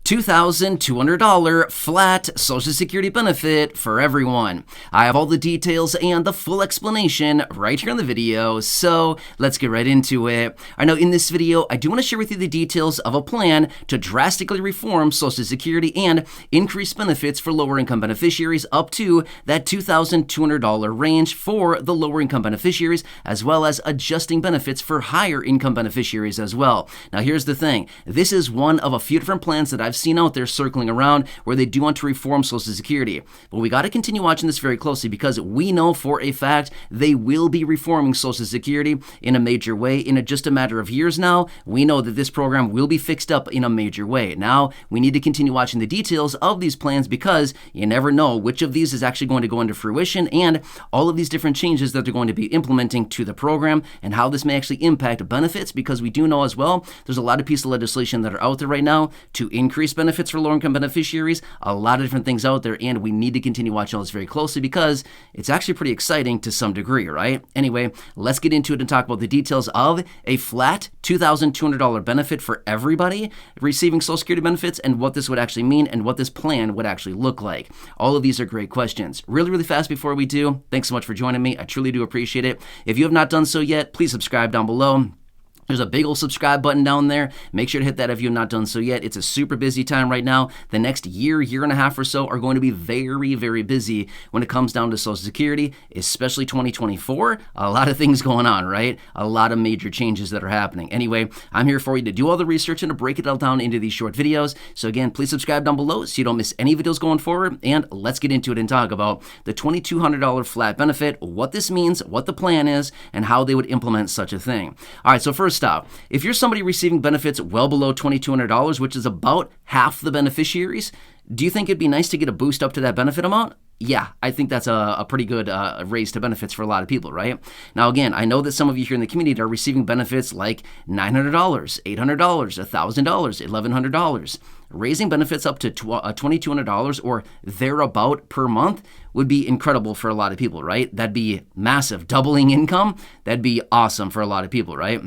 $2,200 flat Social Security benefit for everyone. I have all the details and the full explanation right here in the video, so let's get right into it. I know in this video, I do want to share with you the details of a plan to drastically reform Social Security and increase benefits for lower income beneficiaries up to that $2,200 range for the lower income beneficiaries, as well as adjusting benefits for higher income beneficiaries as well. Now here's the thing, this is one of a few different plans that I've seen out there circling around where they do want to reform Social Security. But we got to continue watching this very closely because we know for a fact they will be reforming Social Security in a major way in just a matter of years now. We know that this program will be fixed up in a major way. Now, we need to continue watching the details of these plans because you never know which of these is actually going to go into fruition and all of these different changes that they're going to be implementing to the program and how this may actually impact benefits, because we do know as well there's a lot of pieces of legislation that are out there right now to increase benefits for lower-income beneficiaries, a lot of different things out there, and we need to continue watching all this very closely because it's actually pretty exciting to some degree, right? Anyway, let's get into it and talk about the details of a flat $2,200 benefit for everybody receiving Social Security benefits and what this would actually mean and what this plan would actually look like. All of these are great questions. Really fast before we do, thanks so much for joining me. I truly do appreciate it. If you have not done so yet, please subscribe down below. There's a big old subscribe button down there. Make sure to hit that if you've not done so yet. It's a super busy time right now. The next year and a half or so are going to be very busy when it comes down to Social Security, especially 2024. A lot of things going on, right? A lot of major changes that are happening. Anyway, I'm here for you to do all the research and to break it all down into these short videos. So again, please subscribe down below so you don't miss any videos going forward. And let's get into it and talk about the $2,200 flat benefit, what this means, what the plan is, and how they would implement such a thing. All right, so first off, if you're somebody receiving benefits well below $2,200, which is about half the beneficiaries, do you think it'd be nice to get a boost up to that benefit amount? Yeah, I think that's a pretty good raise to benefits for a lot of people, right? Now, again, I know that some of you here in the community are receiving benefits like $900, $800, $1,000, $1,100. Raising benefits up to $2,200 or thereabout per month would be incredible for a lot of people, right? That'd be massive. Doubling income, that'd be awesome for a lot of people, right?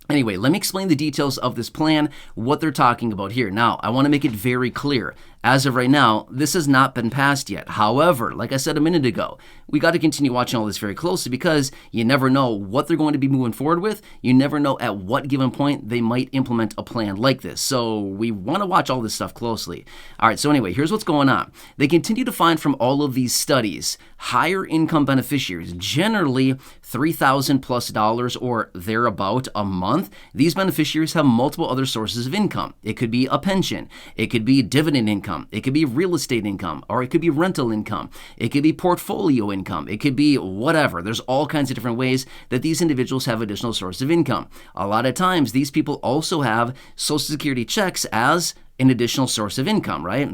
Anyway, let me explain the details of this plan, what they're talking about here. Now, I want to make it very clear. As of right now, this has not been passed yet. However, like I said a minute ago, we got to continue watching all this very closely because you never know what they're going to be moving forward with. You never know at what given point they might implement a plan like this. So we want to watch all this stuff closely. All right, so anyway, here's what's going on. They continue to find from all of these studies, higher income beneficiaries, generally $3,000+ or thereabout a month. These beneficiaries have multiple other sources of income. It could be a pension. It could be dividend income. It could be real estate income, or it could be rental income. It could be portfolio income. It could be whatever. There's all kinds of different ways that these individuals have additional sources of income. A lot of times, these people also have Social Security checks as an additional source of income, right?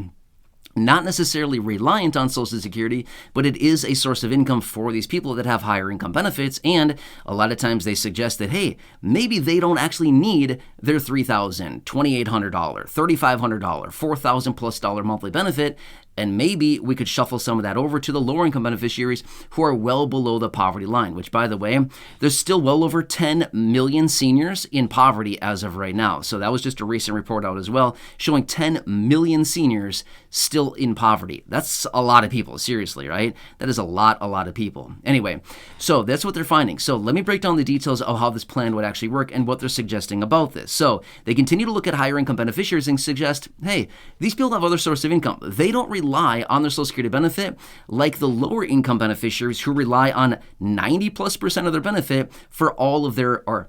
Not necessarily reliant on Social Security, but it is a source of income for these people that have higher income benefits. And a lot of times they suggest that, hey, maybe they don't actually need their $3,000, $2,800, $3,500, $4,000+ monthly benefit. And maybe we could shuffle some of that over to the lower income beneficiaries who are well below the poverty line, which, by the way, there's still well over 10 million seniors in poverty as of right now. So that was just a recent report out as well, showing 10 million seniors still in poverty. That's a lot of people, seriously, right? That is a lot of people. Anyway, so that's what they're finding. So let me break down the details of how this plan would actually work and what they're suggesting about this. So they continue to look at higher income beneficiaries and suggest, hey, these people have other sources of income. They don't rely on their Social Security benefit like the lower income beneficiaries who rely on 90+% of their benefit for all of their, or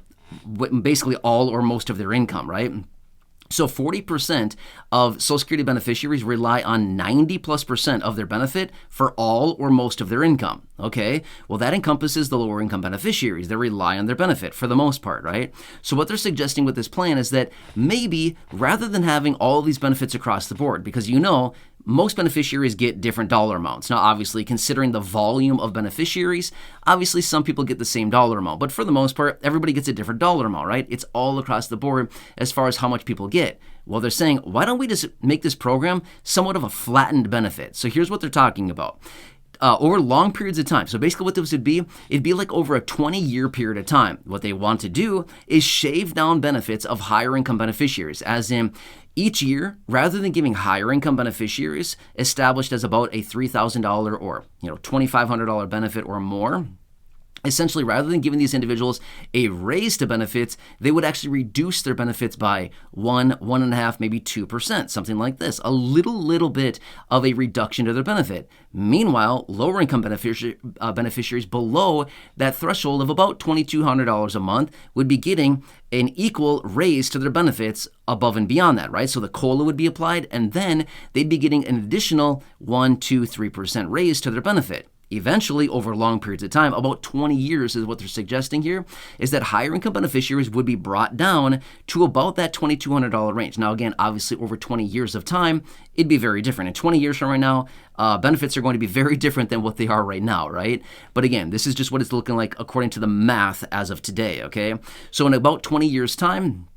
basically all or most of their income, right? So 40% of Social Security beneficiaries rely on 90+% of their benefit for all or most of their income. Okay, well, that encompasses the lower income beneficiaries that rely on their benefit for the most part, right? So what they're suggesting with this plan is that maybe rather than having all of these benefits across the board, because you know, most beneficiaries get different dollar amounts. Now, obviously, considering the volume of beneficiaries, obviously some people get the same dollar amount, but for the most part, everybody gets a different dollar amount, right? It's all across the board as far as how much people get. Well, they're saying, why don't we just make this program somewhat of a flattened benefit? So here's what they're talking about. over long periods of time. So basically what this would be, it'd be like over a 20-year period of time. What they want to do is shave down benefits of higher income beneficiaries, as in each year, rather than giving higher income beneficiaries established as about a $3,000 or $2,500 benefit or more, essentially, rather than giving these individuals a raise to benefits, they would actually reduce their benefits by 1.5%, maybe 2%, something like this. A little bit of a reduction to their benefit. Meanwhile, lower income beneficiaries below that threshold of about $2,200 a month would be getting an equal raise to their benefits above and beyond that, right? So the COLA would be applied, and then they'd be getting an additional 1%, 2%, 3% raise to their benefit. Eventually, over long periods of time, about 20 years is what they're suggesting here, is that higher income beneficiaries would be brought down to about that $2,200 range. Now, again, obviously over 20 years of time, it'd be very different. In 20 years from right now, benefits are going to be very different than what they are right now, right? But again, this is just what it's looking like according to the math as of today, okay? So in about 20 years' time,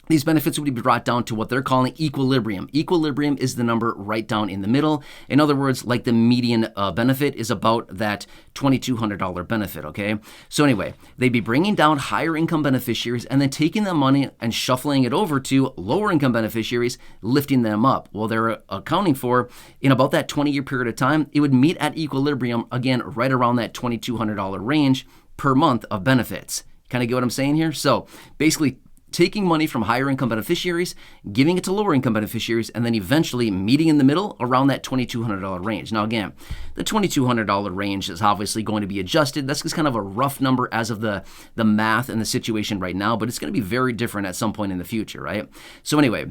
these benefits would be brought down to what they're calling equilibrium. Equilibrium is the number right down in the middle. In other words, like the median benefit is about that $2,200 benefit, okay? So anyway, they'd be bringing down higher income beneficiaries and then taking that money and shuffling it over to lower income beneficiaries, lifting them up. Well, they're accounting for, in about that 20-year period of time, it would meet at equilibrium, again, right around that $2,200 range per month of benefits. Kind of get what I'm saying here? So basically, taking money from higher income beneficiaries, giving it to lower income beneficiaries, and then eventually meeting in the middle around that $2,200 range. Now again, the $2,200 range is obviously going to be adjusted. That's just kind of a rough number as of the math and the situation right now, but it's going to be very different at some point in the future, right? So anyway,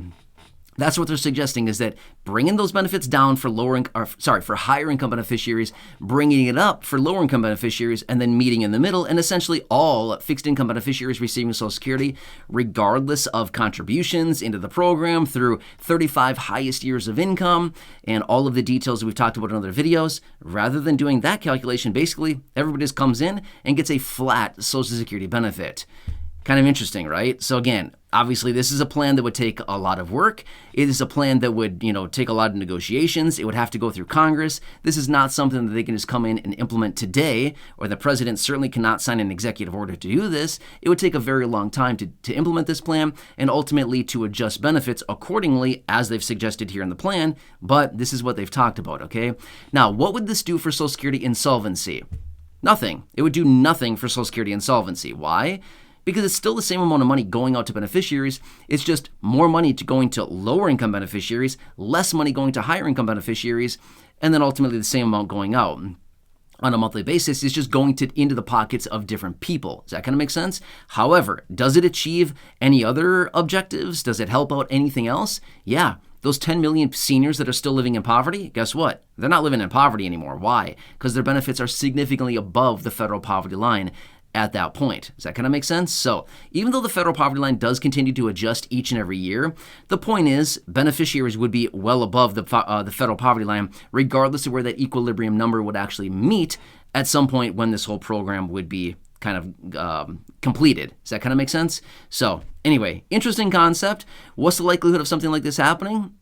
that's what they're suggesting, is that bringing those benefits down for for higher income beneficiaries, bringing it up for lower income beneficiaries, and then meeting in the middle, and essentially all fixed income beneficiaries receiving Social Security, regardless of contributions into the program through 35 highest years of income and all of the details that we've talked about in other videos. Rather than doing that calculation, basically everybody just comes in and gets a flat Social Security benefit. Kind of interesting, right? So again, obviously this is a plan that would take a lot of work. It is a plan that would, take a lot of negotiations. It would have to go through Congress. This is not something that they can just come in and implement today, or the president certainly cannot sign an executive order to do this. It would take a very long time to implement this plan and ultimately to adjust benefits accordingly as they've suggested here in the plan, but this is what they've talked about, okay? Now, what would this do for Social Security insolvency? Nothing. It would do nothing for Social Security insolvency. Why? Because it's still the same amount of money going out to beneficiaries. It's just more money going to lower income beneficiaries, less money going to higher income beneficiaries, and then ultimately the same amount going out on a monthly basis. Is just going into the pockets of different people. Does that kind of make sense? However, does it achieve any other objectives? Does it help out anything else? Yeah. Those 10 million seniors that are still living in poverty, guess what? They're not living in poverty anymore. Why? Because their benefits are significantly above the federal poverty line at that point. Does that kind of make sense? So even though the federal poverty line does continue to adjust each and every year, the point is beneficiaries would be well above the federal poverty line, regardless of where that equilibrium number would actually meet at some point when this whole program would be kind of completed. Does that kind of make sense? So anyway, interesting concept. What's the likelihood of something like this happening?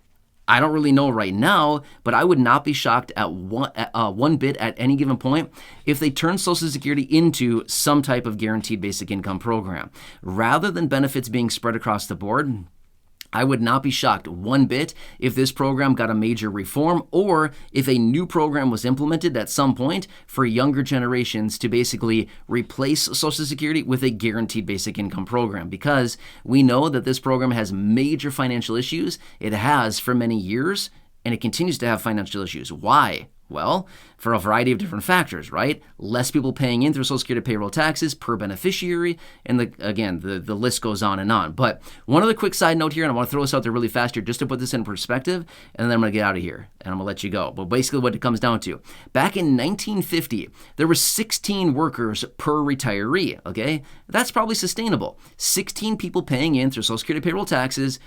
I don't really know right now, but I would not be shocked at one bit at any given point if they turn Social Security into some type of guaranteed basic income program. Rather than benefits being spread across the board, I would not be shocked one bit if this program got a major reform, or if a new program was implemented at some point for younger generations to basically replace Social Security with a guaranteed basic income program, because we know that this program has major financial issues. It has for many years, and it continues to have financial issues. Why? Well, for a variety of different factors, right? Less people paying in through Social Security payroll taxes per beneficiary, and the list goes on and on. But one other quick side note here, and I want to throw this out there really fast here just to put this in perspective, and then I'm going to get out of here, and I'm going to let you go. But basically what it comes down to, back in 1950, there were 16 workers per retiree, okay? That's probably sustainable. 16 people paying in through Social Security payroll taxes,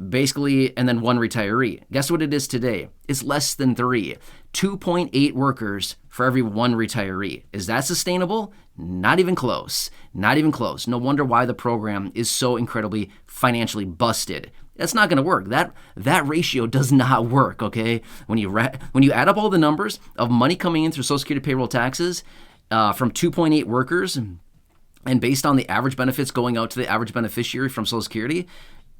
basically, and then one retiree. Guess what it is today? It's less than 3. 2.8 workers for every one retiree. Is that sustainable? Not even close. Not even close. No wonder why the program is so incredibly financially busted. That's not going to work. That ratio does not work, okay? When you add up all the numbers of money coming in through Social Security payroll taxes from 2.8 workers, and based on the average benefits going out to the average beneficiary from Social Security,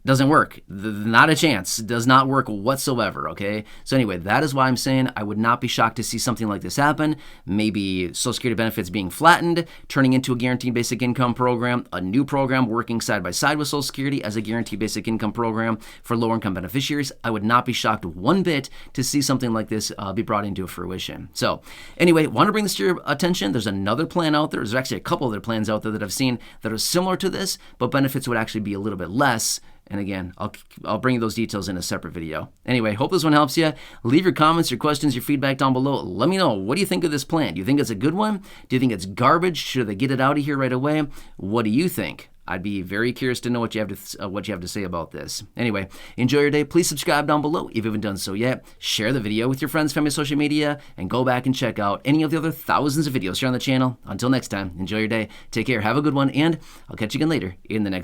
doesn't work. Not a chance. It does not work whatsoever, okay? So anyway, that is why I'm saying I would not be shocked to see something like this happen. Maybe Social Security benefits being flattened, turning into a guaranteed basic income program, a new program working side by side with Social Security as a guaranteed basic income program for lower income beneficiaries. I would not be shocked one bit to see something like this be brought into fruition. So anyway, want to bring this to your attention. There's another plan out there. There's actually a couple other plans out there that I've seen that are similar to this, but benefits would actually be a little bit less. And again, I'll bring you those details in a separate video. Anyway, hope this one helps you. Leave your comments, your questions, your feedback down below. Let me know, what do you think of this plan? Do you think it's a good one? Do you think it's garbage? Should they get it out of here right away? What do you think? I'd be very curious to know what you have to say about this. Anyway, enjoy your day. Please subscribe down below if you haven't done so yet. Share the video with your friends, family, social media, and go back and check out any of the other thousands of videos here on the channel. Until next time, enjoy your day. Take care. Have a good one, and I'll catch you again later in the next